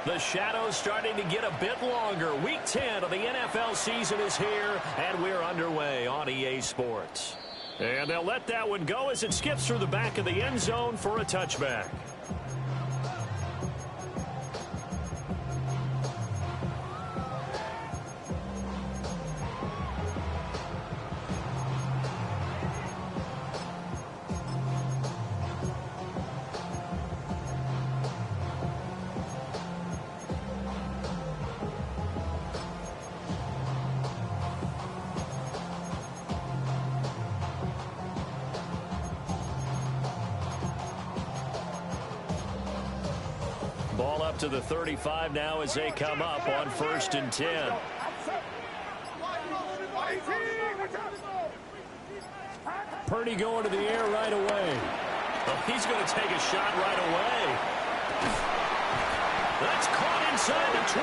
The shadow's starting to get a bit longer. Week 10 of the NFL season is here, and we're underway on EA Sports. And they'll let that one go as it skips through the back of the end zone for a touchback. Ball up to the 35 now as they come up on 1st and 10. Purdy going to the air right away. Well, he's going to take a shot right away. That's caught inside the 20.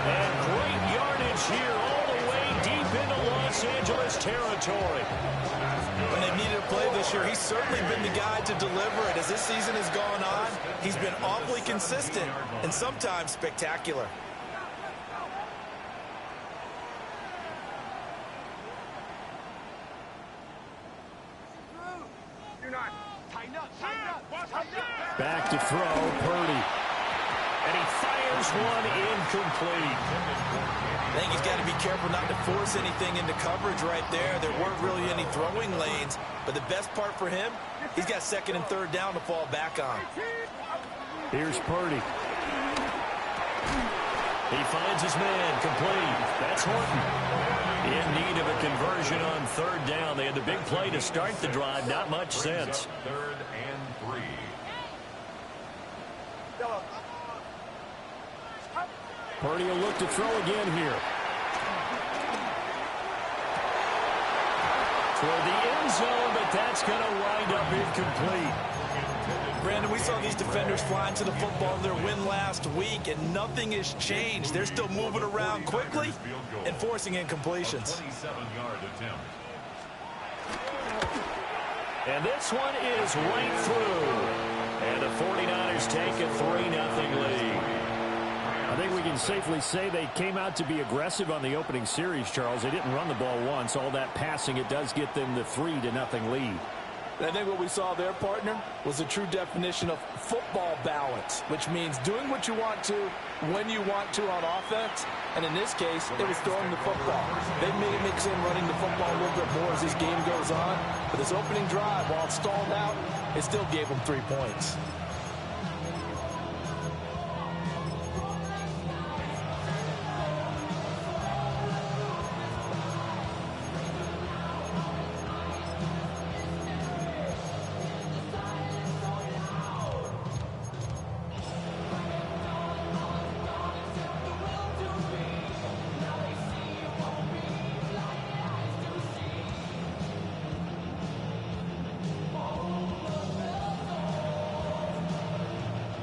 And great yardage here all the way deep into Los Angeles territory. When they needed a play this year, he's certainly been the guy to deliver it. As this season has gone on, he's been awfully consistent and sometimes spectacular. Back to throw, Purdy. And he fires one incomplete. I think he's got to be careful not to force anything into coverage right there. There weren't really any throwing lanes, but the best part for him, he's got 2nd and 3rd down to fall back on. Here's Purdy. He finds his man, complete. That's Horton. In need of a conversion on 3rd down. They had the big play to start the drive. Not much sense. 3rd and 3. Purdy will look to throw again here. Toward the end zone, but that's going to wind up incomplete. Brandon, we saw these defenders flying to the football in their win last week, and nothing has changed. They're still moving around quickly and forcing incompletions. 27-yard attempt. And this one is right through. And the 49ers take a 3-0 lead. I think we can safely say they came out to be aggressive on the opening series, Charles. They didn't run the ball once. All that passing, it does get them the 3-0 lead. I think what we saw there, partner, was a true definition of football balance, which means doing what you want to, when you want to on offense. And in this case, it was throwing the football. They may mix in running the football a little bit more as this game goes on. But this opening drive, while it stalled out, it still gave them 3 points.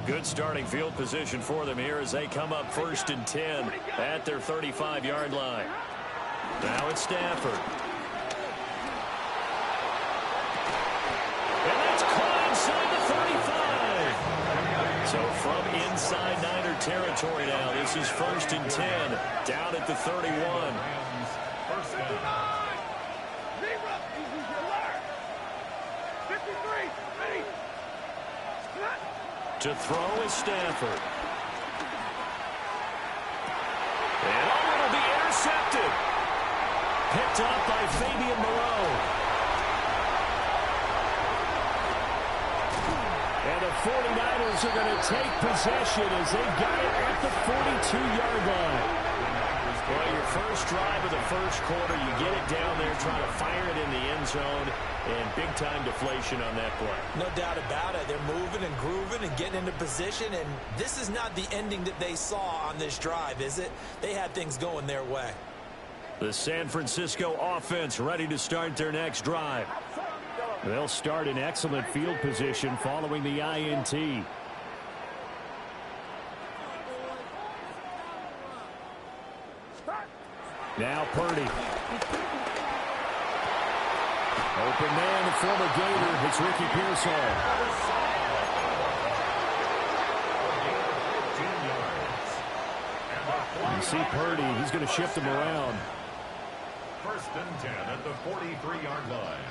Good starting field position for them here as they come up 1st and 10 at their 35-yard line. Now it's Stafford. And that's caught inside the 35. So from inside Niner territory now, this is 1st and 10 down at the 31. To throw is Stafford. And it'll be intercepted. Picked up by Fabian Moreau. And the 49ers are going to take possession as they got it at the 42-yard line. Well, your first drive of the first quarter, you get it down there, trying to fire it in the end zone, and big-time deflation on that play. No doubt about it. They're moving and grooving and getting into position, and this is not the ending that they saw on this drive, is it? They had things going their way. The San Francisco offense ready to start their next drive. They'll start in excellent field position following the INT. Now Purdy. Open man, the former Gator. It's Ricky Pearsall. You see Purdy, he's going to shift him around. First and 10 at the 43-yard line.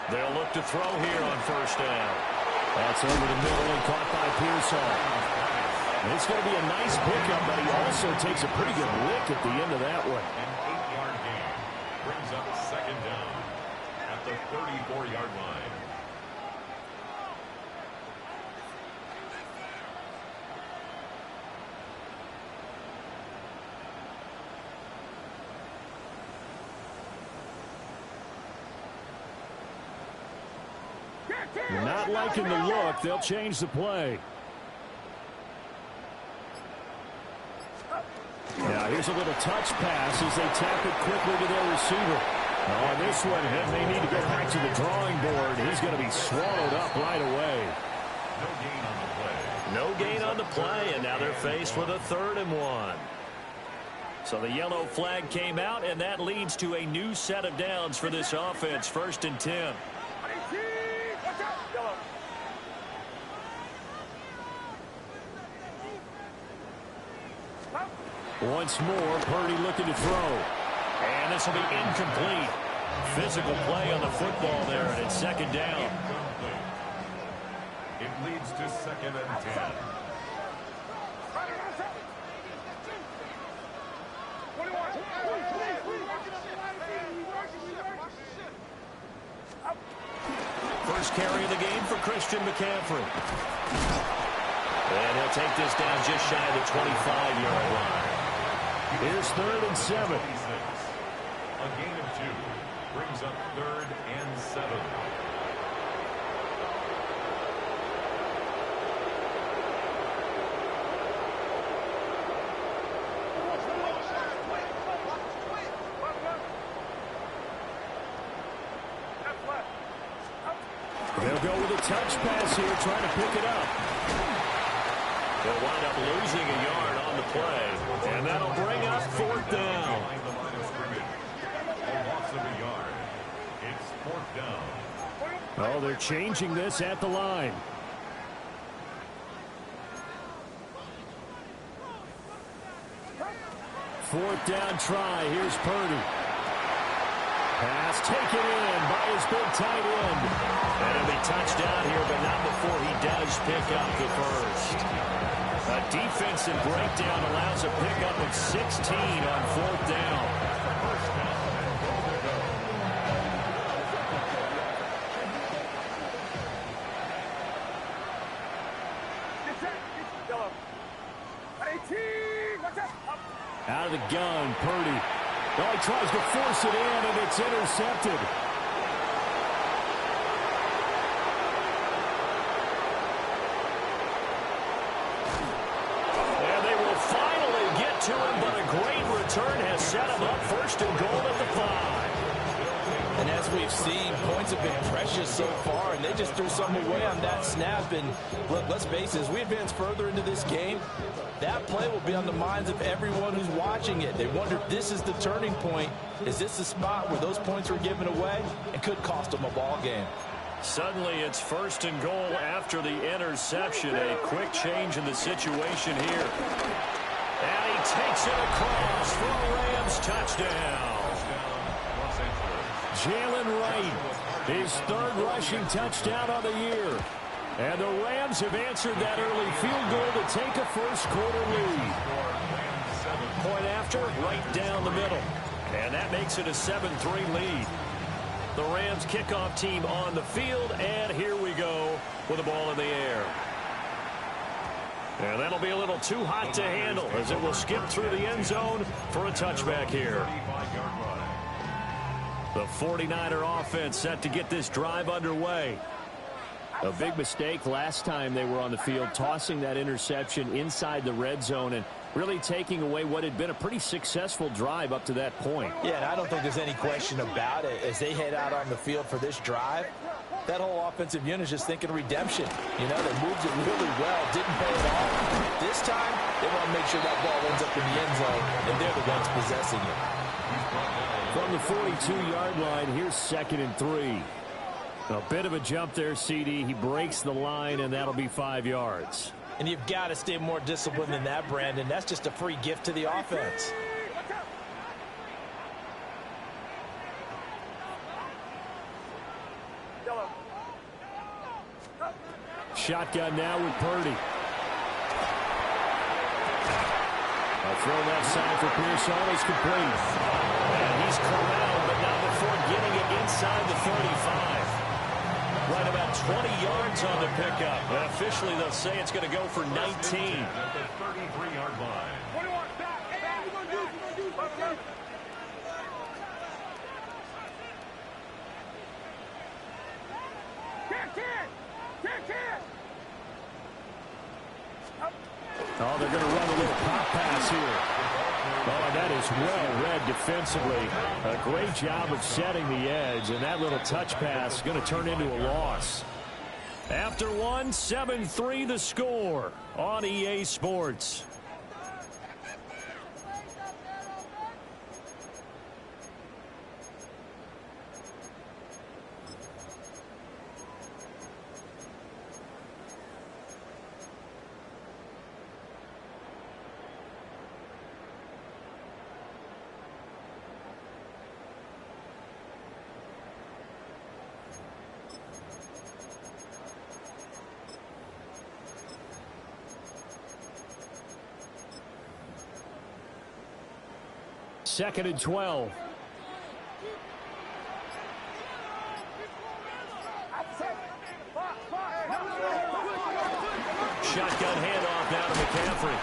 They'll look to throw here on first down. That's over the middle and caught by Pearsall. It's going to be a nice pickup, but he also takes a pretty good lick at the end of that one. An 8-yard gain brings up second down at the 34-yard line. Not liking the look. They'll change the play. Now here's a little touch pass as they tap it quickly to their receiver. On this one, they need to go back to the drawing board. He's going to be swallowed up right away. No gain on the play. No gain on the play, and now they're faced with a 3rd and 1. So the yellow flag came out, and that leads to a new set of downs for this offense. 1st and 10. Once more, Purdy looking to throw. And this will be incomplete. Physical play on the football there, and it's 2nd down. Incomplete. It leads to 2nd and 10. First carry of the game for Christian McCaffrey. And he'll take this down just shy of the 25-yard line. Here's 3rd and 7. A gain of 2 brings up 3rd and 7. They'll go with a touch pass here, trying to pick it up. They'll wind up losing a yard on the play, and that'll bring up 4th down. Behind the line of scrimmage. A loss of a yard. It's 4th down. Oh, they're changing this at the line. Fourth down try. Here's Purdy. Pass taken in by his big tight end. And it'll be touchdown here, but not before he does pick up the first. A defensive breakdown allows a pickup of 16 on 4th down. First down. Out of the gun, Purdy. Oh, he tries to force it in, and it's intercepted. And they will finally get to him, but a great return has set him up 1st and goal at the 5. And as we've seen, points have been precious so far, and they just threw some away on that snap. And look, let's face it, as we advance further into this game, that play will be on the minds of everyone who's watching it. They wonder if this is the turning point. Is this the spot where those points were given away? It could cost them a ball game. Suddenly it's 1st and goal after the interception. A quick change in the situation here. And he takes it across for a Rams touchdown. Jalen Wright, his 3rd rushing touchdown of the year. And the Rams have answered that early field goal to take a first-quarter lead. Point after, right down the middle. And that makes it a 7-3 lead. The Rams kickoff team on the field, and here we go with the ball in the air. And that'll be a little too hot to handle as it will skip through the end zone for a touchback here. The 49er offense set to get this drive underway. A big mistake last time they were on the field, tossing that interception inside the red zone and really taking away what had been a pretty successful drive up to that point. Yeah, and I don't think there's any question about it. As they head out on the field for this drive, that whole offensive unit is just thinking redemption. You know, they moved it really well, didn't pay it off. This time, they want to make sure that ball ends up in the end zone, and they're the ones possessing it. From the 42-yard line, here's 2nd and 3. A bit of a jump there, CD. He breaks the line, and that'll be 5 yards. And you've got to stay more disciplined than that, Brandon. That's just a free gift to the offense. Shotgun now with Purdy. A throw left side for Pearson is complete. And he's corralled, but not before getting it inside the 35. Right about 20 yards on the pickup. And officially, they'll say it's going to go for 19. At the 33-yard line. Oh, they're going to run a little pop pass here. Oh, and that is well read defensively. A great job of setting the edge, and that little touch pass is going to turn into a loss. After one, 7-3 the score on EA Sports. Second and 12. Shotgun handoff now to McCaffrey.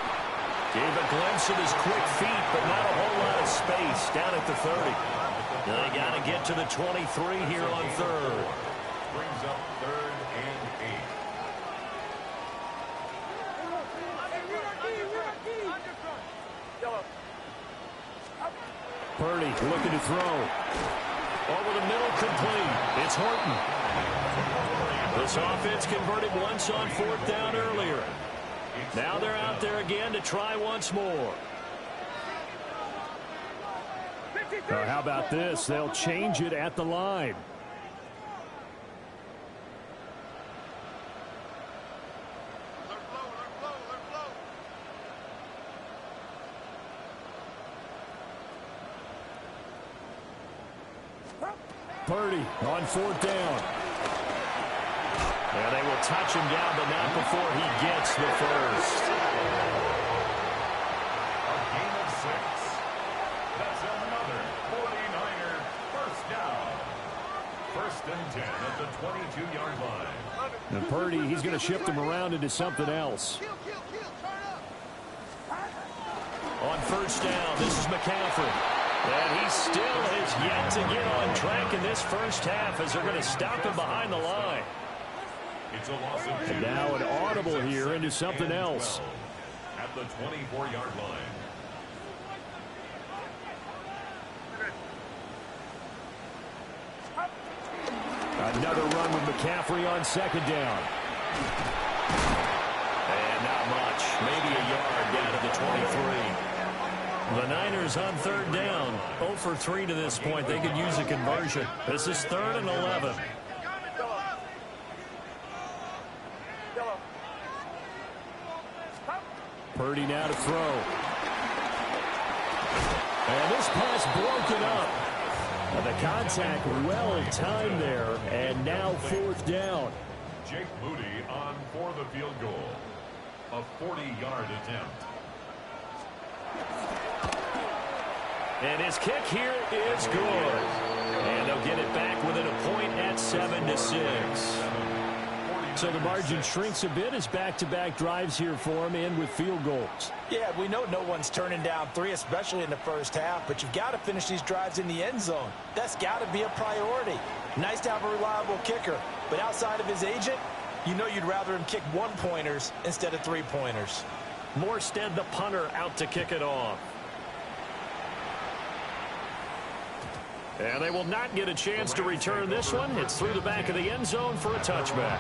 Gave a glimpse of his quick feet, but not a whole lot of space down at the 30. They got to get to the 23 here on third. Brings up 3rd and 8. Purdy looking to throw. Over the middle, complete. It's Horton. This offense converted once on 4th down earlier. Now they're out there again to try once more. How about this? They'll change it at the line. Purdy on 4th down. And they will touch him down, but not before he gets the first. A gain of 6. That's another 49er first down. 1st and 10 at the 22-yard line. And Purdy, he's going to shift him around into something else. On 1st down, this is McCaffrey. And he still has yet to get on track in this first half as they're going to stop him behind the line. It's a loss of 2. And now an audible here into something else. At the 24-yard line. Another run with McCaffrey on 2nd down. And not much. Maybe a yard down to the 23. The Niners on 3rd down. 0 for 3 to this point. They could use a conversion. This is 3rd and 11. Purdy now to throw. And this pass broken up. And the contact well timed there. And now 4th down. Jake Moody on for the field goal. A 40-yard attempt. And his kick here is good. And they'll get it back within a point at 7-6. So the margin shrinks a bit as back-to-back drives here for him and with field goals. Yeah, we know no one's turning down 3, especially in the first half, but you've got to finish these drives in the end zone. That's got to be a priority. Nice to have a reliable kicker, but outside of his agent, you know you'd rather him kick 1-pointers instead of 3-pointers. Morstead, the punter, out to kick it off. And they will not get a chance to return this one. It's through the back of the end zone for a touchback.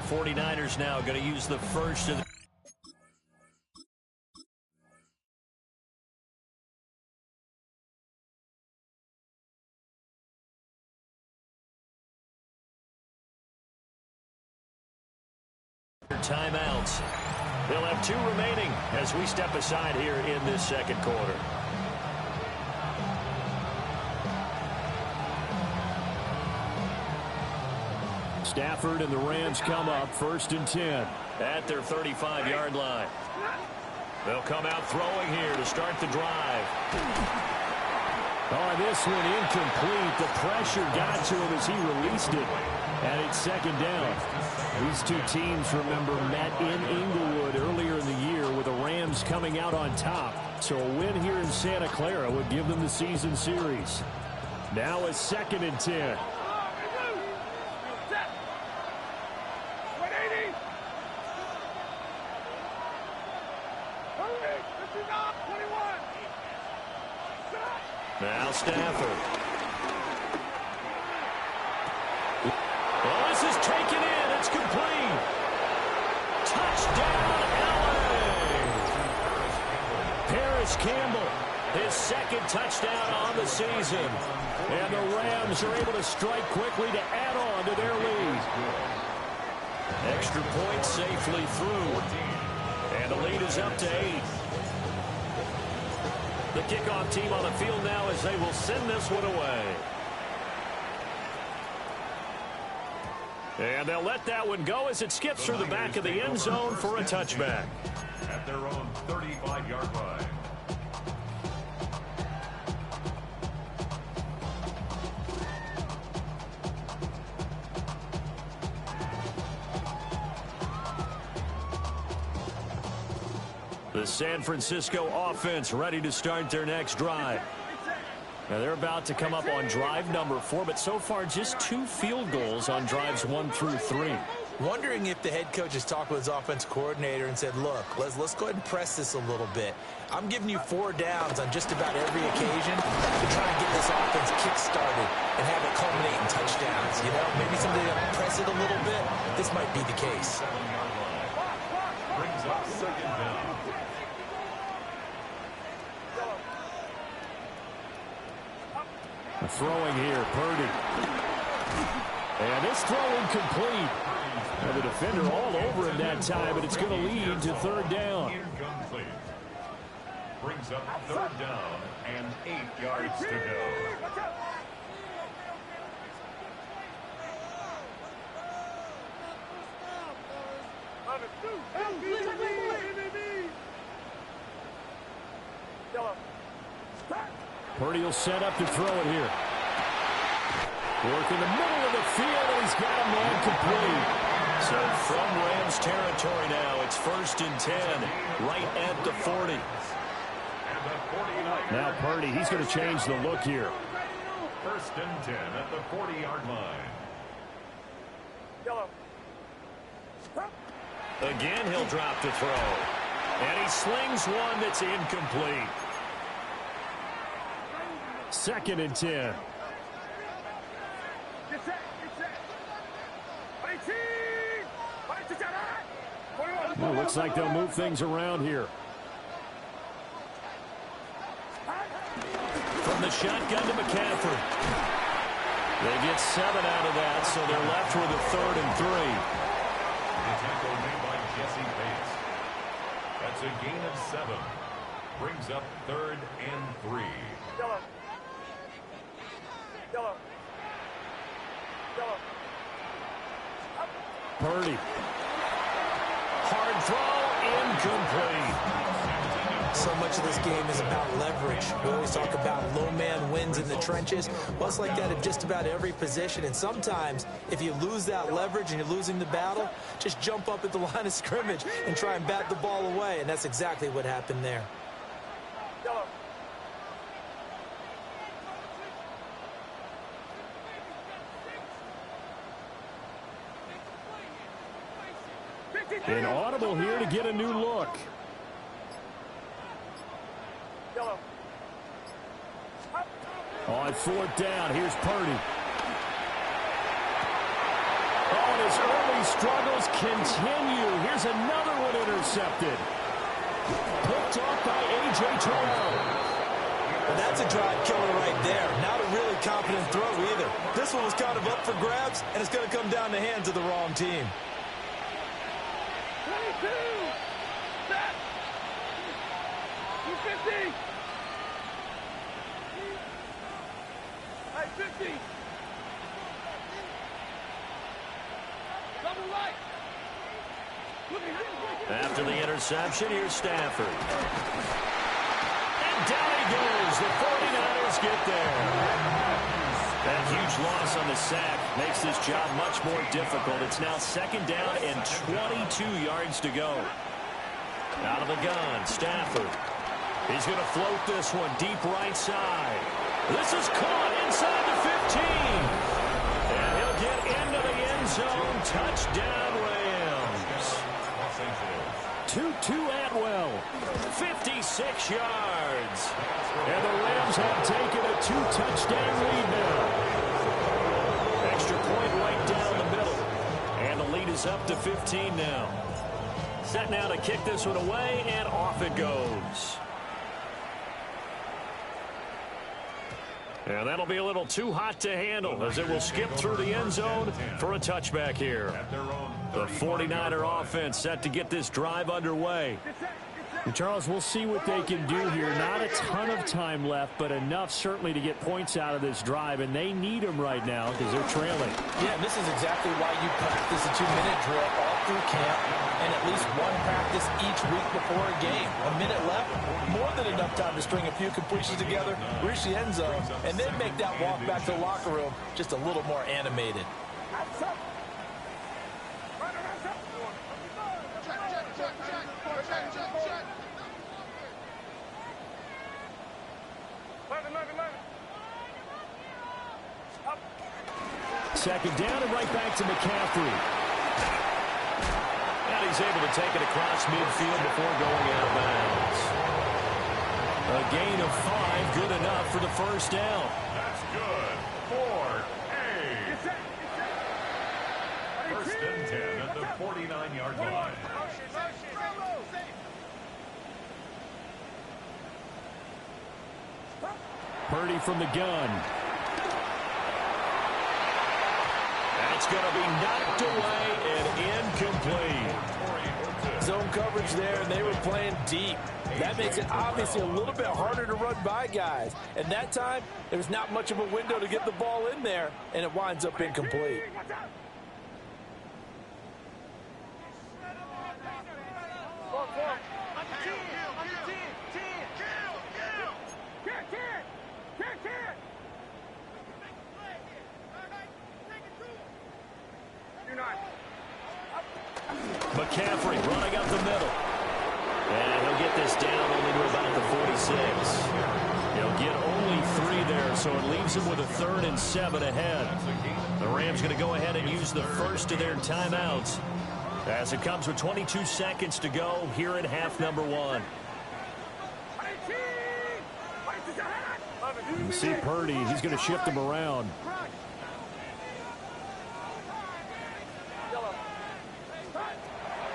49ers now going to use the first of the timeouts. They'll have 2 remaining as we step aside here in this second quarter. Stafford and the Rams come up 1st and 10 at their 35-yard line. They'll come out throwing here to start the drive. Oh, this one incomplete. The pressure got to him as he released it. And it's 2nd down. These 2 teams, remember, met in Inglewood earlier in the year with the Rams coming out on top. So a win here in Santa Clara would give them the season series. Now it's 2nd and 10. Now Stafford. Well, this is taken in. It's complete. Touchdown, LA. Paris Campbell, his 2nd touchdown on the season. And the Rams are able to strike quickly to add on to their lead. Extra point safely through. And the lead is up to 8. The kickoff team on the field now as they will send this one away. And they'll let that one go as it skips through the back of the end zone for a touchback. At their own 35-yard line. The San Francisco offense ready to start their next drive. Now they're about to come up on drive number 4, but so far just 2 field goals on drives 1 through 3. Wondering if the head coach has talked with his offense coordinator and said, look, let's go ahead and press this a little bit. I'm giving you 4 downs on just about every occasion to try and get this offense kick-started and have it culminate in touchdowns. You know, maybe somebody will press it a little bit. This might be the case. 7-yard line. Brings up 2nd down. Throwing here, Purdy. And this throw incomplete. And the defender all over him that time, but it's going to lead to 3rd down. Incomplete. Brings up 3rd down and 8 yards to go. Purdy will set up to throw it here. Work in the middle of the field, and he's got a man complete. So from Rams territory now, it's 1st and 10, right at the 40. Now Purdy, he's going to change the look here. 1st and 10 at the 40-yard line. Again, he'll drop to throw. And he slings one that's incomplete. 2nd and 10. Well, looks like they'll move things around here. From the shotgun to McCaffrey. They get 7 out of that, so they're left with a 3rd and 3. The tackle made by Jesse Bates. That's a gain of 7. Brings up 3rd and 3. Purdy. Hard throw, incomplete. So much of this game is about leverage. We always talk about low man wins in the trenches. Well, it's like that at just about every position. And sometimes, if you lose that leverage and you're losing the battle, just jump up at the line of scrimmage and try and bat the ball away. And that's exactly what happened there. An audible here to get a new look. On 4th down, here's Purdy. Oh, and his early struggles continue. Here's another one intercepted. Picked off by A.J. Terrell. And that's a drive killer right there. Not a really confident throw either. This one was kind of up for grabs, and it's going to come down the hands of the wrong team. 22. Set. 250. Hey, 50. Double right. After the interception, here's Stafford. And down he goes. The 49ers get there. That huge loss on the sack makes this job much more difficult. It's now 2nd down and 22 yards to go. Out of the gun, Stafford. He's going to float this one deep right side. This is caught inside the 15. And he'll get into the end zone. Touchdown, Rams. 2-2 Atwell. 56 yards. And the Rams have taken a 2-touchdown lead now. Extra point right down the middle. And the lead is up to 15 now. Set now to kick this one away, and off it goes. And that'll be a little too hot to handle as it will skip through the end zone for a touchback here. The 49er offense set to get this drive underway. And Charles, we'll see what they can do here. Not a ton of time left, but enough certainly to get points out of this drive, and they need them right now because they're trailing. Yeah, and this is exactly why you practice a 2-minute drill all through camp and at least one practice each week before a game. A minute left, more than enough time to string a few completions together, reach the end zone, and then make that walk back to the locker room just a little more animated. Second down and right back to McCaffrey. And he's able to take it across midfield before going out of bounds. A gain of 5, good enough for the first down. That's good for a 1st and 10 at the 49-yard line. Purdy from the gun. That's going to be knocked away and incomplete. Zone coverage there, and they were playing deep. That makes it obviously a little bit harder to run by guys. And that time, there's not much of a window to get the ball in there, and it winds up incomplete. McCaffrey running up the middle. And he'll get this down only to about the 46. He'll get only 3 there, so it leaves him with a 3rd and 7 ahead. The Rams going to go ahead and use the first of their timeouts as it comes with 22 seconds to go here in half number 1. You see Purdy, he's going to shift him around.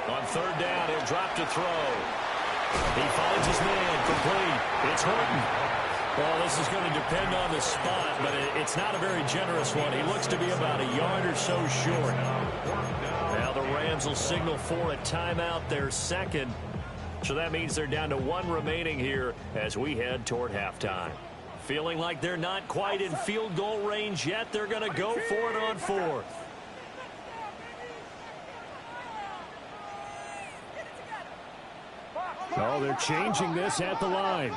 On 3rd down, he'll drop to throw. He finds his man, complete. It's Horton. Well, this is going to depend on the spot, but it's not a very generous one. He looks to be about a yard or so short. Now the Rams will signal for a timeout, their 2nd. So that means they're down to 1 remaining here as we head toward halftime. Feeling like they're not quite in field goal range yet, they're going to go for it on 4th. Oh, they're changing this at the line.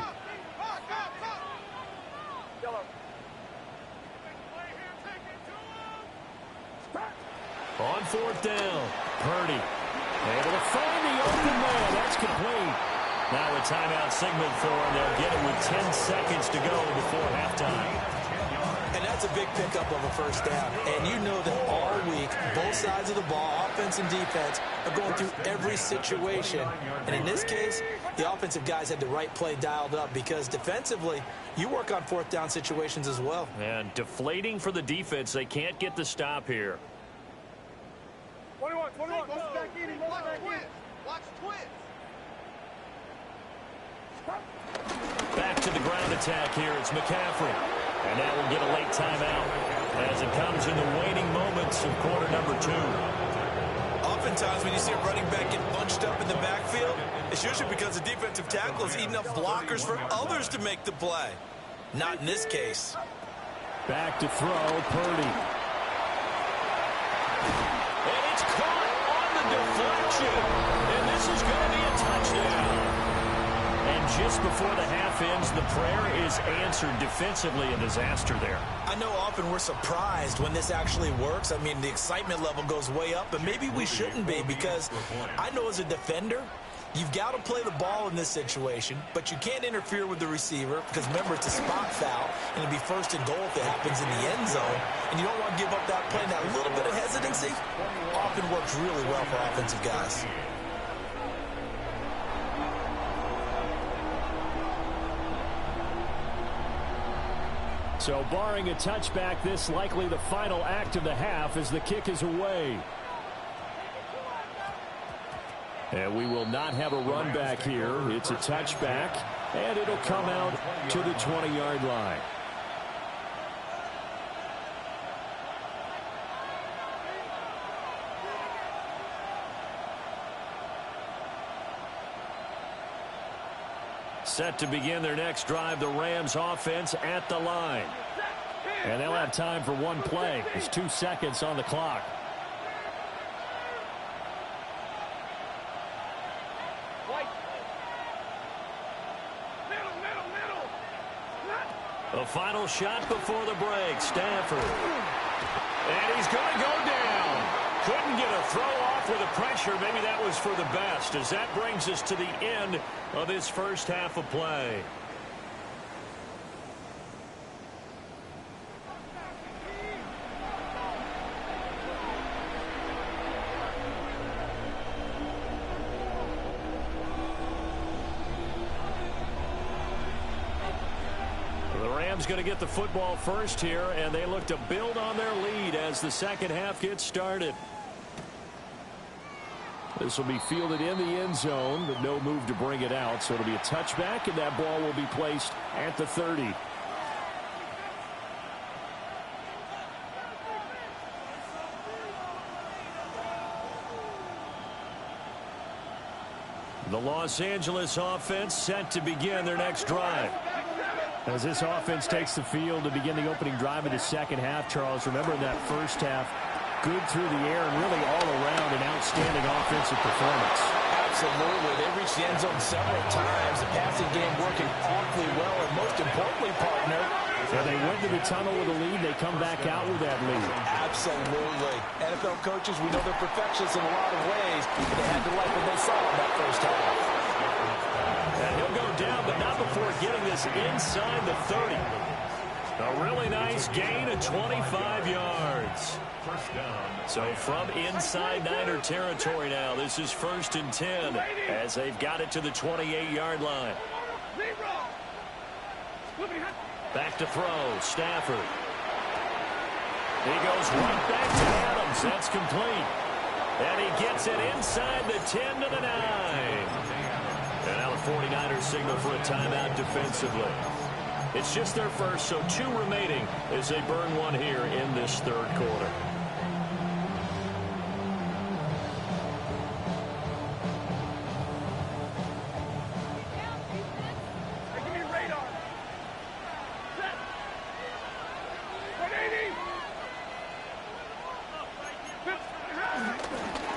On 4th down, Purdy able to find the open man. That's complete. Now a timeout signaled for him. They'll get it with 10 seconds to go before halftime. And that's a big pickup of a 1st down. And you know that all week, both sides of the ball, offense and defense, are going through every situation. And in this case, the offensive guys had the right play dialed up because defensively, you work on 4th down situations as well. And deflating for the defense. They can't get the stop here. 21. Goes back in. He goes back in. Watch twins. Back to the ground attack here. It's McCaffrey. And that will get a late timeout as it comes in the waning moments of quarter number 2. Oftentimes when you see a running back get bunched up in the backfield, it's usually because the defensive tackle is eating up blockers for others to make the play. Not in this case. Back to throw, Purdy. And it's caught on the deflection. And this is going to be a touchdown. And just before the half ends, the prayer is answered. Defensively, a disaster there. I know often we're surprised when this actually works. I mean, the excitement level goes way up, and maybe we shouldn't be, because I know as a defender, you've got to play the ball in this situation, but you can't interfere with the receiver because, remember, it's a spot foul, and it'll be first and goal if it happens in the end zone, and you don't want to give up that play. And that little bit of hesitancy often works really well for offensive guys. So barring a touchback, this likely the final act of the half as the kick is away. And we will not have a run back here. It's a touchback, and it'll come out to the 20-yard line. Set to begin their next drive, the Rams offense at the line. And they'll have time for one play. There's 2 seconds on the clock. The final shot before the break, Stafford. And he's going to go down. Couldn't get a throw off with the pressure. Maybe that was for the best, as that brings us to the end of this first half of play. Going to get the football first here, and they look to build on their lead as the second half gets started. This will be fielded in the end zone, but no move to bring it out, so it'll be a touchback, and that ball will be placed at the 30. The Los Angeles offense set to begin their next drive. As this offense takes the field to begin the opening drive of the second half, Charles, remember in that first half, good through the air and really all around an outstanding offensive performance. Absolutely. They reached the end zone several times. The passing game working awfully well, and most importantly, partner, so they went to the tunnel with a lead. They come back out with that lead. Absolutely. NFL coaches, we know they're perfectionists in a lot of ways, but they had to like what they saw in that first half. And he'll go down, but not before getting this inside the 30. A really nice gain of 25 yards. So from inside Niner territory now, this is 1st and 10 as they've got it to the 28-yard line. Back to throw, Stafford. He goes right back to Adams. That's complete. And he gets it inside the 10 to the 9. And now the 49ers signal for a timeout defensively. It's just their first, so 2 remaining as they burn one here in this third quarter.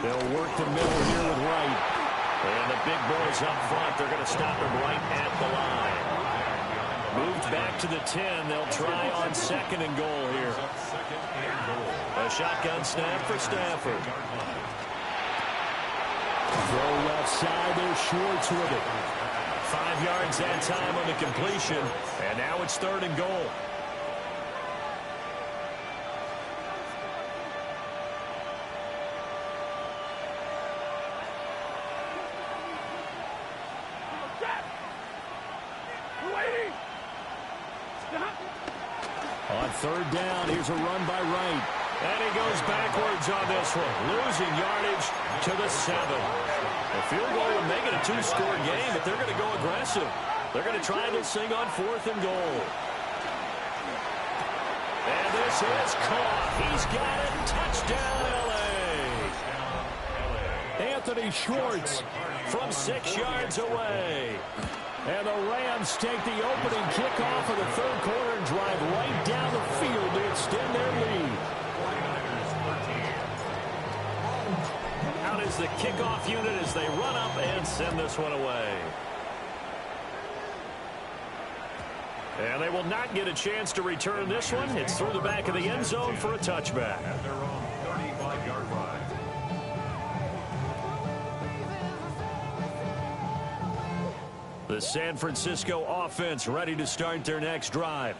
They'll work the middle here with Wright. And the big boys up front, they're going to stop him right at the line. Moved back to the 10. They'll try on 2nd and goal here. A shotgun snap for Stafford. Throw left side. There's Schwartz with it. 5 yards that time on the completion. And now it's 3rd and goal. On 3rd down, here's a run by Wright. And he goes backwards on this one, losing yardage to the 7. A field goal would make it a 2-score game, but they're going to go aggressive. They're going to try this thing on 4th and goal. And this is caught. He's got it. Touchdown, L.A. Anthony Schwartz from 6 yards away. And the Rams take the opening kickoff of the 3rd quarter and drive right down the field to extend their lead. Out is the kickoff unit as they run up and send this one away. And they will not get a chance to return this one. It's through the back of the end zone for a touchback. At their own 35-yard line. The San Francisco offense ready to start their next drive.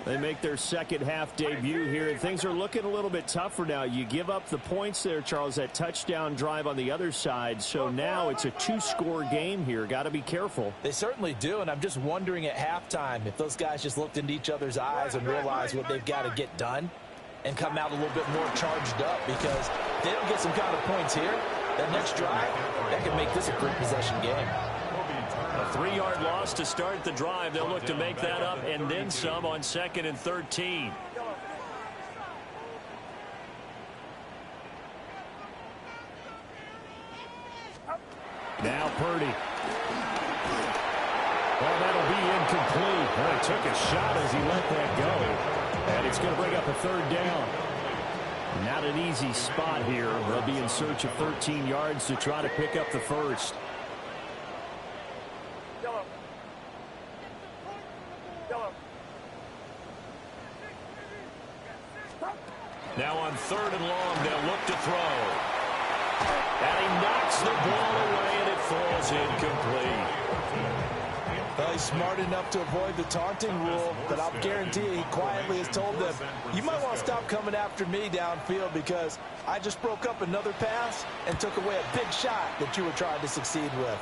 They make their second half debut here, and things are looking a little bit tougher now. You give up the points there, Charles, that touchdown drive on the other side. So now it's a 2-score game here. Got to be careful. They certainly do, and I'm just wondering at halftime if those guys just looked into each other's eyes and realized what they've got to get done and come out a little bit more charged up, because if they don't get some kind of points here, that next drive, that could make this a 3-possession game. A 3-yard loss to start the drive. They'll look to make that up and then some on 2nd and 13. Now Purdy. Well, that'll be incomplete. Well, he took a shot as he let that go. And it's going to bring up a 3rd down. Not an easy spot here. They'll be in search of 13 yards to try to pick up the first. Now on 3rd and long, they'll look to throw. And he knocks the ball away, and it falls incomplete. Well, he's smart enough to avoid the taunting rule, but I'll guarantee you he quietly has told them, you might want to stop coming after me downfield because I just broke up another pass and took away a big shot that you were trying to succeed with.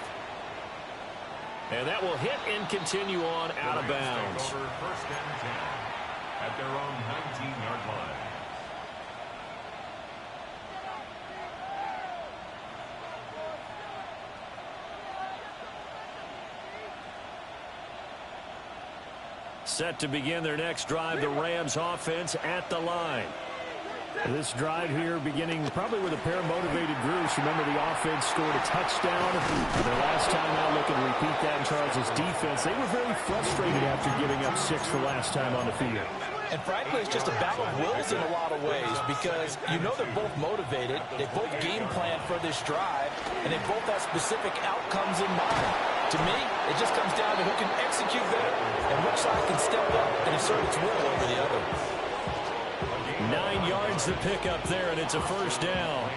And that will hit and continue on out of bounds. 1st and 10 at their own 19-yard line. Set to begin their next drive, the Rams offense at the line. This drive here beginning probably with a pair of motivated groups. Remember, the offense scored a touchdown. Their last time out, looking to repeat that in Charles' defense. They were very frustrated after giving up 6 the last time on the field. And frankly, it's just a battle of wills in a lot of ways, because you know they're both motivated, they both game plan for this drive, and they both have specific outcomes in mind. To me, it just comes down to who can execute better and which side can step up and assert its will over the other. 9 yards to pick up there, and it's a 1st down.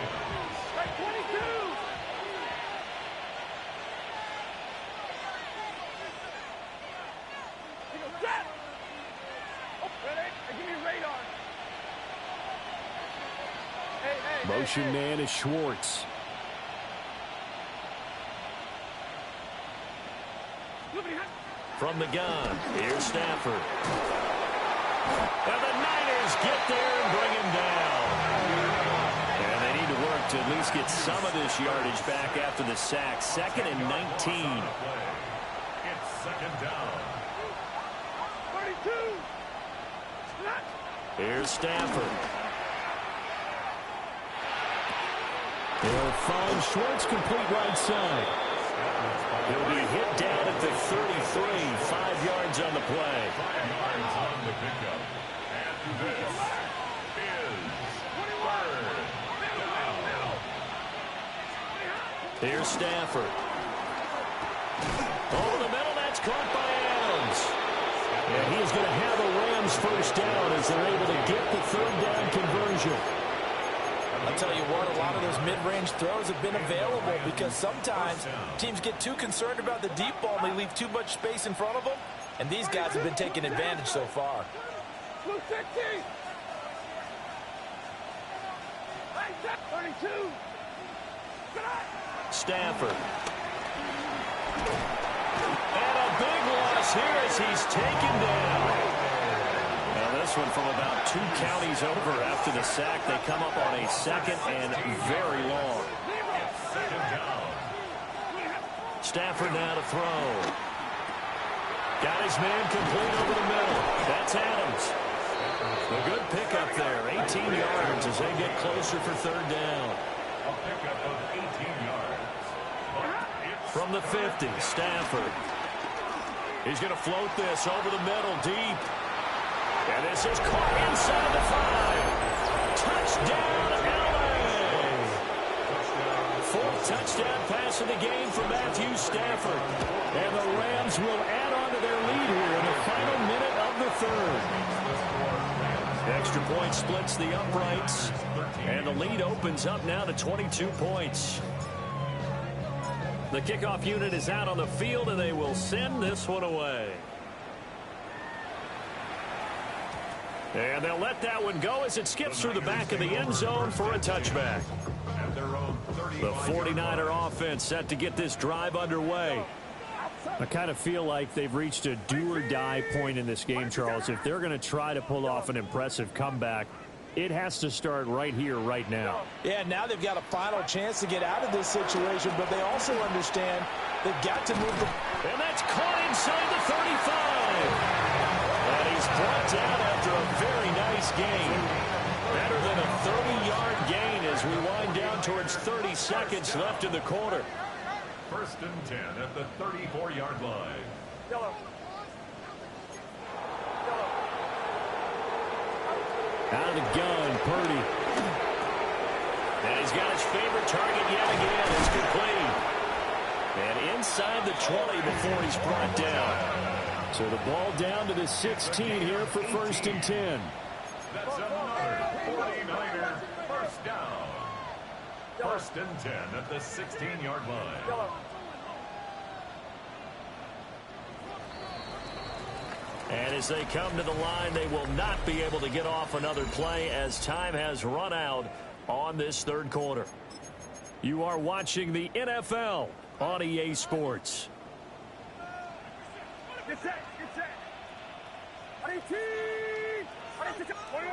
Motion man is Schwartz. From the gun, here's Stafford. And the Niners get there and bring him down. And they need to work to at least get some of this yardage back after the sack. 2nd and 19. It's 2nd down. 32. Here's Stafford. They'll find Schwartz complete right side. He'll be hit down at the 33, 5 yards on the play. 5 yards on the pickup. And this is 3rd down. Here's Stafford. Over the middle, that's caught by Adams. And he is going to have a Rams 1st down as they're able to get the 3rd down conversion. I'll tell you what, a lot of those mid-range throws have been available because sometimes teams get too concerned about the deep ball and they leave too much space in front of them, and these guys have been taking advantage so far. Stafford. And a big loss here as he's taken down. Now this this one from about 2 counties over after the sack. They come up on a 2nd and very long. Stafford now to throw. Got his man complete over the middle. That's Adams. A good pickup there. 18 yards as they get closer for 3rd down. A pickup of 18 yards. From the 50, Stafford. He's going to float this over the middle, deep. And this is caught inside the 5. Touchdown, LA! 4th touchdown pass of the game for Matthew Stafford. And the Rams will add on to their lead here in the final minute of the 3rd. The extra point splits the uprights. And the lead opens up now to 22 points. The kickoff unit is out on the field, and they will send this one away. And they'll let that one go as it skips through the back of the end zone for a touchback. The 49er offense set to get this drive underway. I kind of feel like they've reached a do-or-die point in this game, Charles. If they're going to try to pull off an impressive comeback, it has to start right here, right now. Yeah, now they've got a final chance to get out of this situation, but they also understand they've got to move the... And that's caught inside the 35. And he's brought down after a very nice gain. Better than a 30-yard gain as we wind down towards 30 seconds left in the quarter. 1st and 10 at the 34-yard line. Yellow. Out of the gun, Purdy. And he's got his favorite target yet again. It's complete. And inside the 20 before he's brought down. So the ball down to the 16 here for 1st and 10. That's another 49er first down. 1st and 10 at the 16-yard line. Yellow. And as they come to the line, they will not be able to get off another play as time has run out on this 3rd quarter. You are watching the NFL on EA Sports. Get set. Get set.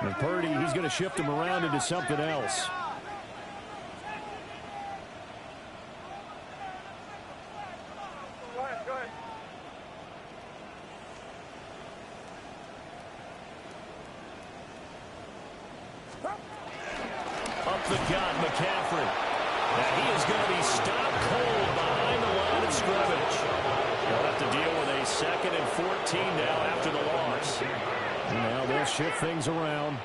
And Purdy, he's going to shift him around into something else. Go ahead. Go ahead. Up the gut, McCaffrey. Now he is going to be stopped cold behind the line of scrimmage. They'll have to deal with a 2nd and 14 now after the loss. Now they'll shift things around.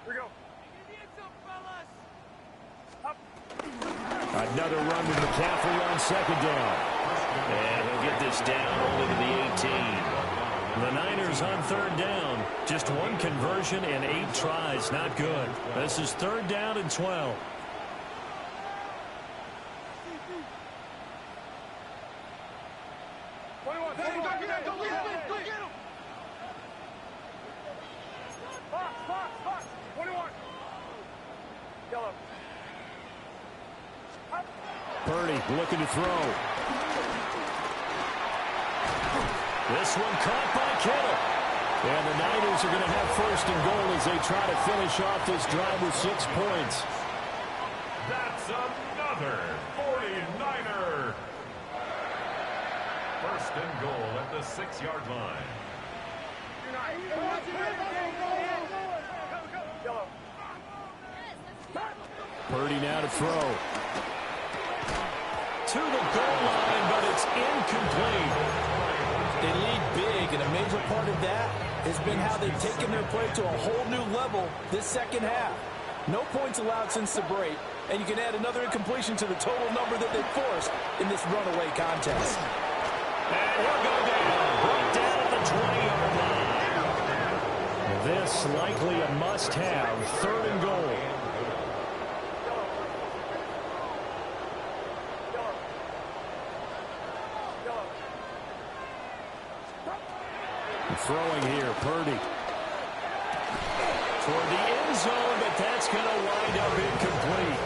Here we go. Another run with McCaffrey on 2nd down. And he'll get this down only to the 18. The Niners on 3rd down. Just 1 conversion and 8 tries. Not good. This is 3rd down and 12. Box. 21. Yellow. Purdy looking to throw. This one caught by Kittle. And the Niners are going to have 1st and goal as they try to finish off this drive with 6 points. That's another 49er. 1st and goal at the 6-yard line. Yellow. Purdy now to throw. To the goal line, but it's incomplete. They lead big, and a major part of that has been how they've taken their play to a whole new level this 2nd half. No points allowed since the break, and you can add another incompletion to the total number that they forced in this runaway contest. And he'll go down. Brought down at the 20-yard line. This likely a must-have 3rd and goal. Throwing here, Purdy. Toward the end zone, but that's going to wind up incomplete.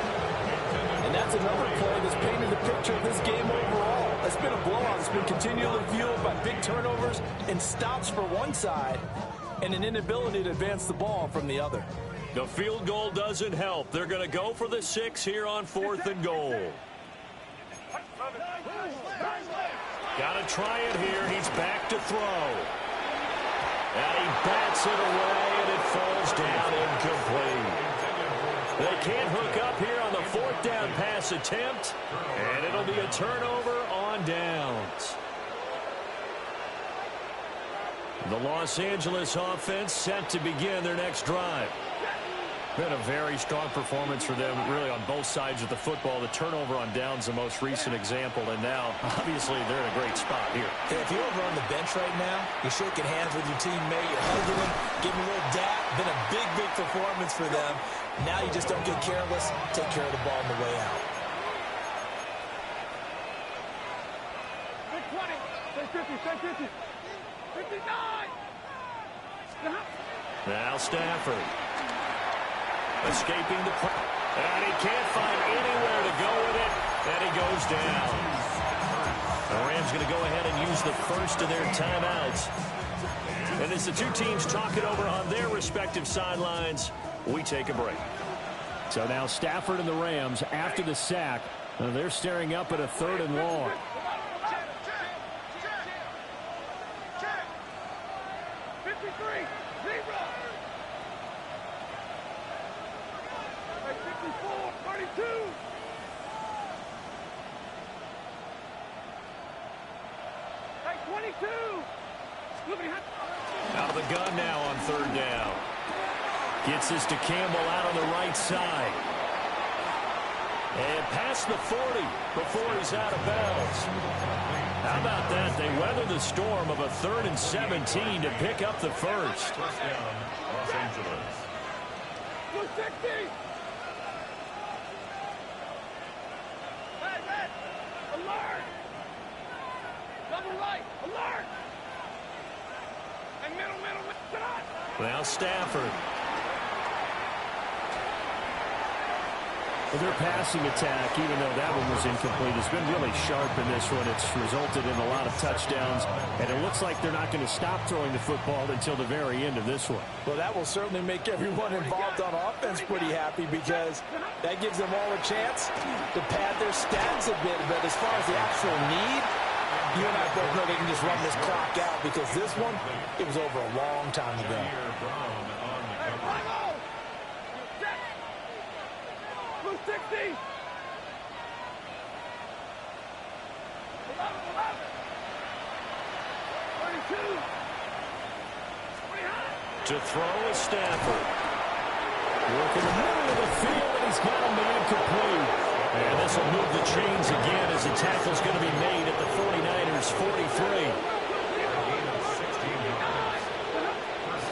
And that's another play that's painted the picture of this game overall. It's been a blowout. It's been continually fueled by big turnovers and stops for one side and an inability to advance the ball from the other. The field goal doesn't help. They're going to go for the 6 here on 4th and goal. Got to try it here. He's back to throw. And he bats it away, and it falls down incomplete. They can't hook up here on the 4th down pass attempt, and it'll be a turnover on downs. The Los Angeles offense set to begin their next drive. Been a very strong performance for them, really, on both sides of the football. The turnover on downs, the most recent example, and now, obviously, they're in a great spot here. If you're over on the bench right now, you're shaking hands with your teammate, you're hugging him, giving a little dap. Been a big, big performance for them. Now you just don't get careless. Take care of the ball on the way out. Big 20. Say 50. 59. Now Stafford. Escaping the play. And he can't find anywhere to go with it. And he goes down. The Rams going to go ahead and use the first of their timeouts. And as the two teams talk it over on their respective sidelines, we take a break. So now Stafford and the Rams, after the sack, they're staring up at a 3rd and long. Check. 53. 0. 54. 32. Hey, 22. Out of the gun now on 3rd down. Gets this to Campbell out on the right side. And past the 40 before he's out of bounds. How about that? They weather the storm of a 3rd and 17 to pick up the first. First down, Los Angeles. 260. Hey, man. Alert. Double right. Alert. And middle. Shot. Now Stafford. Well, their passing attack, even though that one was incomplete, has been really sharp in this one. It's resulted in a lot of touchdowns, and it looks like they're not going to stop throwing the football until the very end of this one. Well, that will certainly make everyone involved on offense pretty happy because that gives them all a chance to pad their stats a bit. But as far as the actual need, you and I both know they can just run this clock out because this one, it was over a long time ago. Bravo. 260. 11. To throw is Stafford. Work in the middle of the field, and he's got a man complete. And this will move the chains again as the tackle's going to be made at the 49ers 43.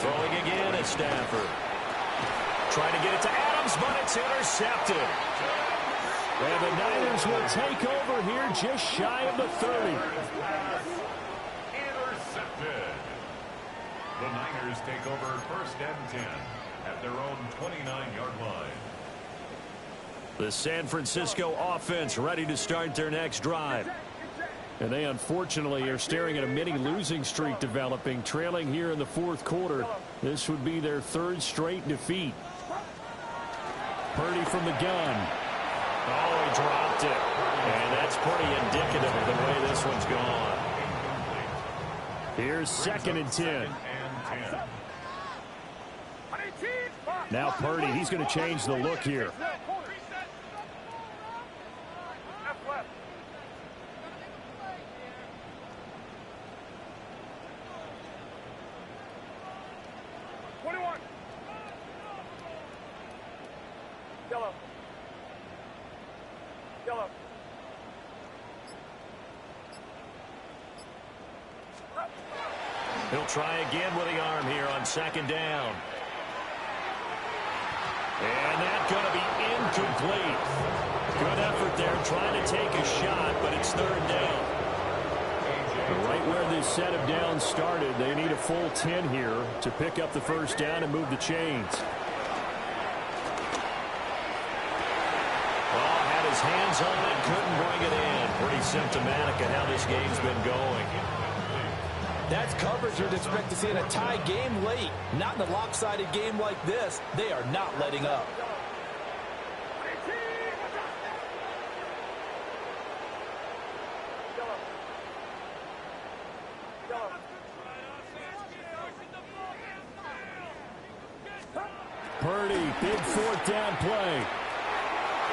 Throwing again is Stafford. Trying to get it to Adams, but it's intercepted. And the Niners will take over here just shy of the 30. Intercepted. The Niners take over 1st and 10 at their own 29-yard line. The San Francisco offense ready to start their next drive. And they unfortunately are staring at a mini losing streak developing, trailing here in the 4th quarter. This would be their 3rd straight defeat. Purdy from the gun. Oh, he dropped it. And that's pretty indicative of the way this one's gone. Here's 2nd and 10. Now Purdy, he's going to change the look here. Yellow. He'll try again with the arm here on 2nd down. And that's going to be incomplete. Good effort there trying to take a shot, but it's 3rd down. Right where this set of downs started, they need a full 10 here to pick up the 1st down and move the chains. His his hands on it, couldn't bring it in. Pretty symptomatic of how this game's been going. That's coverage you'd expect to see in a tie game late. Not in a lopsided game like this. They are not letting up. Purdy, big fourth down play.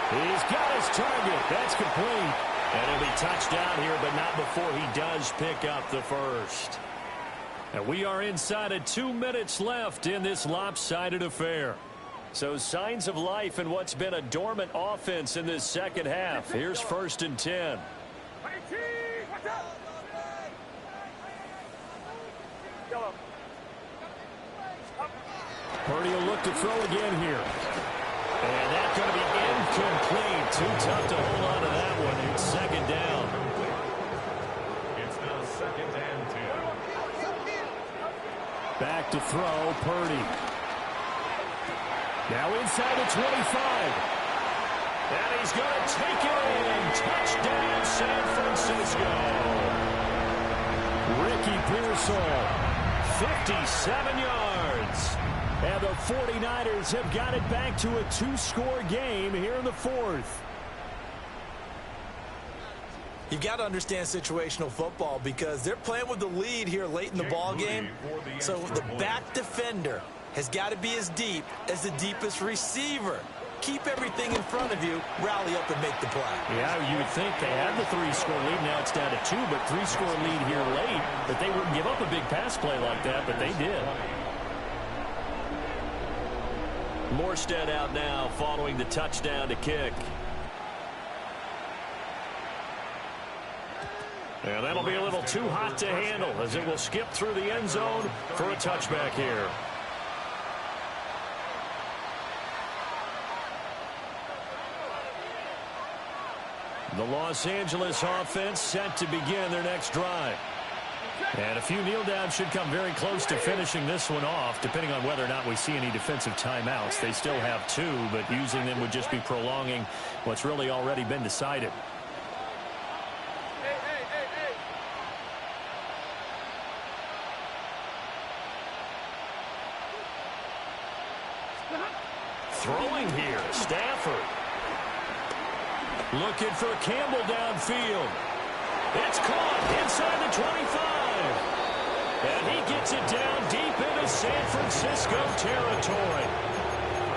He's got his target. That's complete. And it'll be touchdown here, but not before he does pick up the first. And we are inside of 2 minutes left in this lopsided affair. So signs of life in what's been a dormant offense in this second half. Here's 1st and 10. Purdy will look to throw again here. And that's going to be incomplete. Too tough to hold on to that one. It's 2nd down. It's now 2nd and 10. Back to throw, Purdy. Now inside the 25. And he's going to take it in. Touchdown, San Francisco. Ricky Pearsall, 57 yards. And the 49ers have got it back to a 2-score game here in the 4th. You've got to understand situational football because they're playing with the lead here late in the ball game. So the back defender has got to be as deep as the deepest receiver. Keep everything in front of you, rally up and make the play. Yeah, you would think they had the 3-score lead. Now it's down to 2, but 3-score lead here late. But they wouldn't give up a big pass play like that, but they did. Morstead out now following the touchdown to kick. And that'll be a little too hot to handle as it will skip through the end zone for a touchback here. The Los Angeles offense set to begin their next drive. And a few kneel downs should come very close to finishing this one off, depending on whether or not we see any defensive timeouts. They still have 2, but using them would just be prolonging what's really already been decided. Throwing here, Stafford. Looking for Campbell downfield. It's caught inside the 25. And he gets it down deep into San Francisco territory.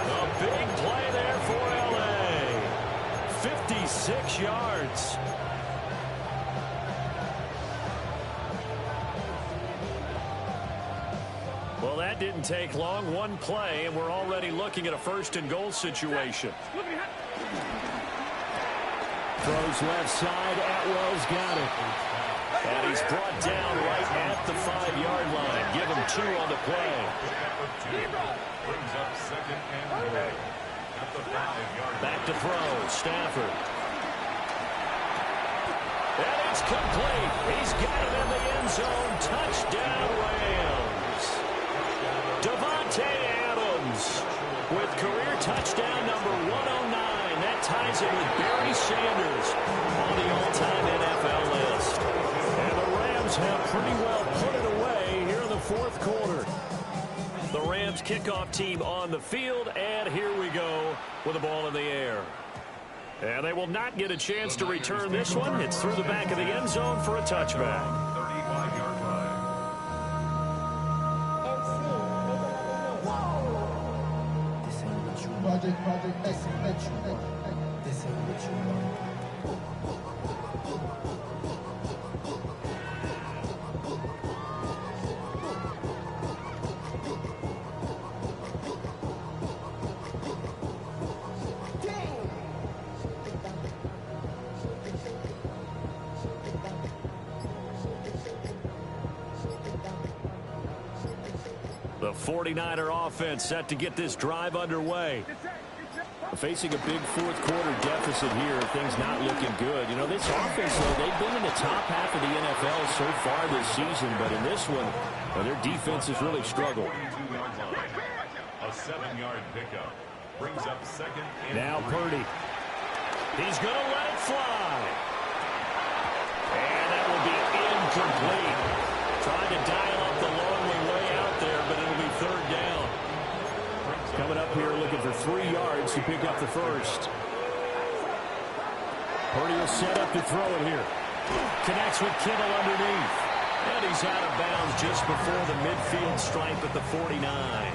A big play there for L.A. 56 yards. Well, that didn't take long. One play, and we're already looking at a 1st and goal situation. Throws left side. Atwell's got it. And he's brought down right at the 5-yard line. Give him 2 on the play. Brings up 2nd and 3 at the 5-yard line. Back to throw. Stafford. And it's complete. He's got it in the end zone. Touchdown, Rams. Davante Adams with career touchdown number 109. That ties it with Barry Sanders on the all-time NFL list. And the Rams have pretty well put it away here in the 4th quarter. The Rams kickoff team on the field, and here we go with the ball in the air. And they will not get a chance to return this one. It's through the back of the end zone for a touchback. 35-yard line. The 49er offense set to get this drive underway. Facing a big 4th quarter deficit here, things not looking good. You know, this offense, though, they've been in the top half of the NFL so far this season, but in this one, well, their defense has really struggled. 22-yard line. A 7-yard pickup. Brings up 2nd and Now 3. Purdy. He's going to let it fly. And that will be incomplete. Trying to dial up the lonely way out there, but it'll be third down. Coming up here looking for 3 yards to pick up the first. Purdy will set up to throw it here. Connects with Kittle underneath. And he's out of bounds just before the midfield stripe at the 49.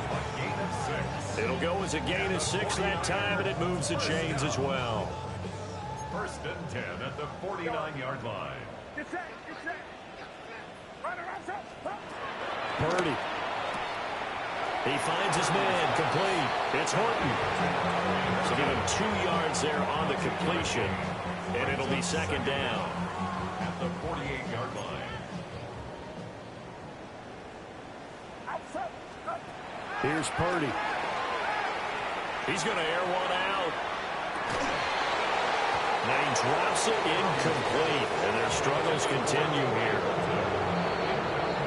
It'll go as a gain of 6 that time, and it moves the chains as well. First and 10 at the 49-yard line. Get set, get set. Run around, stop. Purdy. He finds his man complete. It's Horton. So give him 2 yards there on the completion, and it'll be second down. At the 48-yard line. Outside. Here's Purdy. He's going to air one out. Now he drops it incomplete, and their struggles continue here.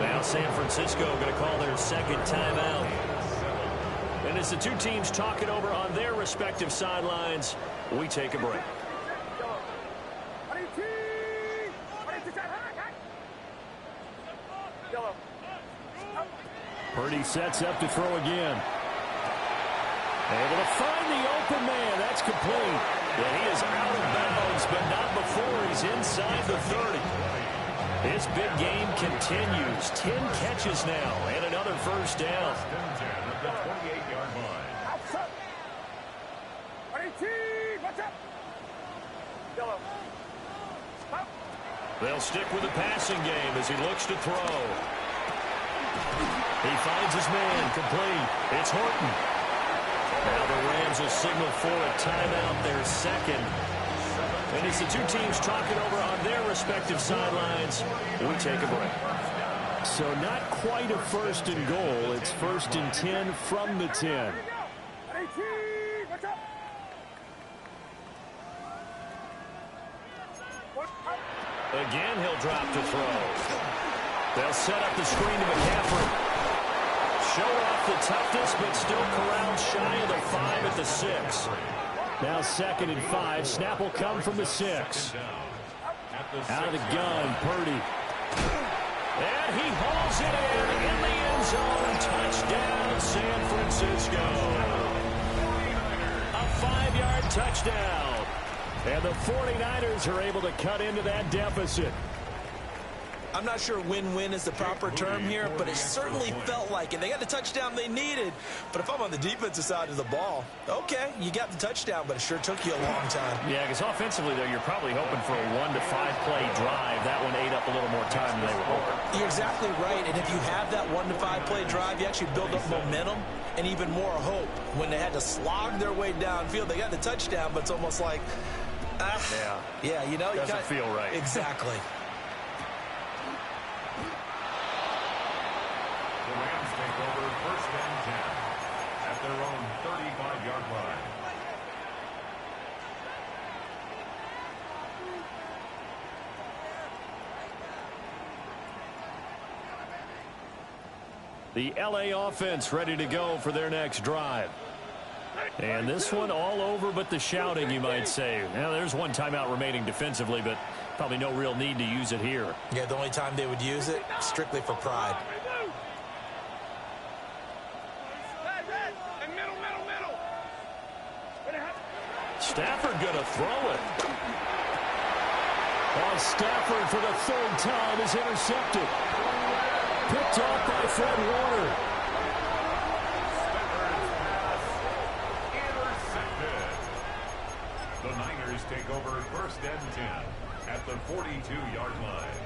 Now San Francisco going to call their second timeout. And as the two teams talk it over on their respective sidelines, we take a break. Purdy sets up to throw again. Able to find the open man. That's complete. And he is out of bounds, but not before he's inside the 30. His big game continues. 10 catches now and another first down. First and 10 at the 28-yard line. Outside. Watch out. Yellow. Stop. They'll stick with the passing game as he looks to throw. He finds his man complete. It's Horton. Now the Rams will signal for a timeout, their second. And as the two teams talk it over on their respective sidelines, we take a break. So not quite a first and goal. It's first and 10 from the 10. Watch out. Again, he'll drop to throw. They'll set up the screen to McCaffrey. Show off the toughness, but still corralled shy of the 5 at the 6. Now second and 5. Snap will come from the 6. Out of the gun, Purdy. And he hauls it in the end zone. Touchdown, San Francisco. A 5-yard touchdown. And the 49ers are able to cut into that deficit. I'm not sure win-win is the proper term here, but it certainly felt like it. They got the touchdown they needed. But if I'm on the defensive side of the ball, okay, you got the touchdown, but it sure took you a long time. Yeah, because offensively, though, you're probably hoping for a 1 to 5 play drive. That one ate up a little more time than they were hoping. You're exactly right, and if you have that 1 to 5 play drive, you actually build up momentum and even more hope. When they had to slog their way downfield, they got the touchdown, but it's almost like, yeah, you know, doesn't feel right. Exactly. The Rams take over first and 10 at their own 35-yard line. The LA offense ready to go for their next drive. And this one all over but the shouting, you might say. Now, there's one timeout remaining defensively, but probably no real need to use it here. Yeah, the only time they would use it, strictly for pride. Stafford going to throw it. Oh, Stafford for the 3rd time is intercepted. Picked off by Fred Warner. The Niners take over first and 10 at the 42-yard line.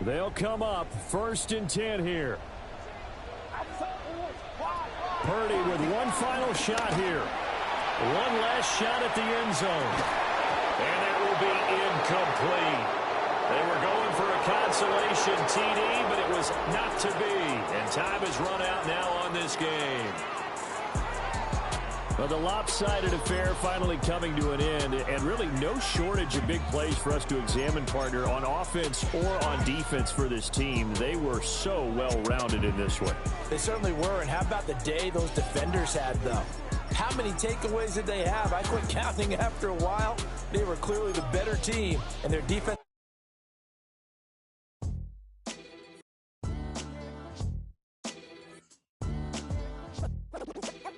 They'll come up first and 10 here. Purdy with one final shot here. One last shot at the end zone. And it will be incomplete. They were going for a consolation TD, but it was not to be. And time has run out now on this game. Well, the lopsided affair finally coming to an end, and really no shortage of big plays for us to examine, partner, on offense or on defense for this team. They were so well-rounded in this one. They certainly were, and how about the day those defenders had, though? How many takeaways did they have? I quit counting after a while. They were clearly the better team, and their defense...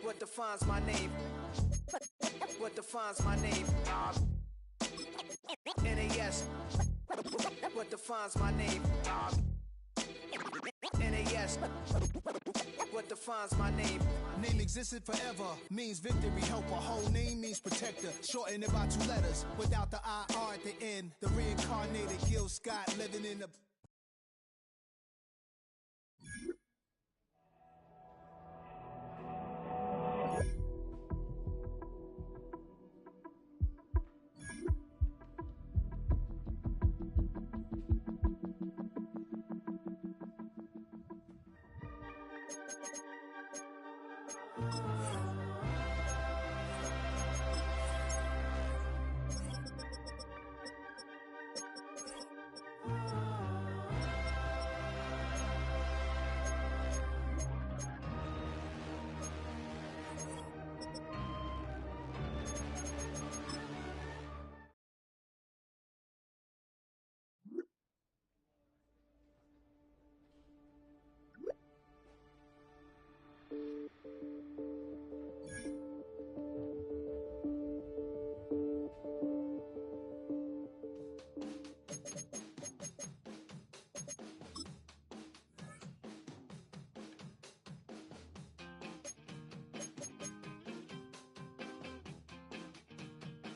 What defines my name? What defines my name? NAS. What defines my name? NAS. What defines my name? Name existed forever, means victory, helper. Whole name means protector. Shorten it by 2 letters, without the IR at the end. The reincarnated Gil Scott living in the...